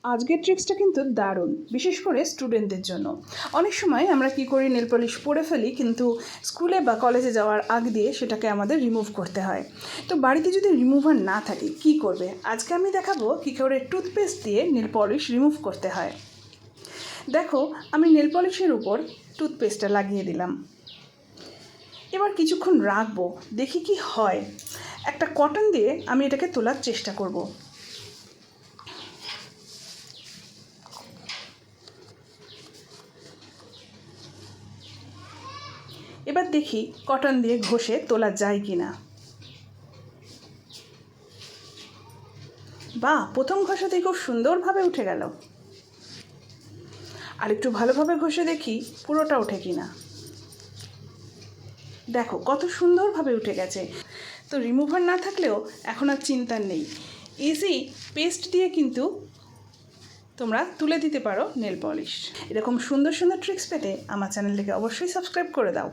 আজকের ট্রিক্সটা কিন্তু দারুণ, বিশেষ করে স্টুডেন্টদের জন্য। অনেক সময় আমরা কি করি, নেল পলিশ পরে ফেলি, কিন্তু স্কুলে বা কলেজে যাওয়ার আগ দিয়ে সেটাকে আমাদের রিমুভ করতে হয়। তো বাড়িতে যদি রিমুভার না থাকে কি করবে, আজকে আমি দেখাবো কী করে টুথপেস্ট দিয়ে নেল পলিশ রিমুভ করতে হয়। দেখো, আমি নেল পলিশের উপর টুথপেস্টটা লাগিয়ে দিলাম। এবার কিছুক্ষণ রাখবো, দেখি কি হয়। একটা কটন দিয়ে আমি এটাকে তোলার চেষ্টা করব। এবার দেখি কটন দিয়ে ঘষে তোলা যায় কি না। বাহ, প্রথম ঘষাতেই খুব সুন্দরভাবে উঠে গেল। আর একটু ভালোভাবে ঘষে দেখি পুরোটা ওঠে কি না। দেখো কত সুন্দরভাবে উঠে গেছে। তো রিমুভার না থাকলেও এখন আর চিন্তার নেই, ইজি পেস্ট দিয়ে কিন্তু তোমরা তুলে দিতে পারো নেল পলিশ। এরকম সুন্দর সুন্দর ট্রিক্স পেতে আমার চ্যানেলটিকে অবশ্যই সাবস্ক্রাইব করে দাও।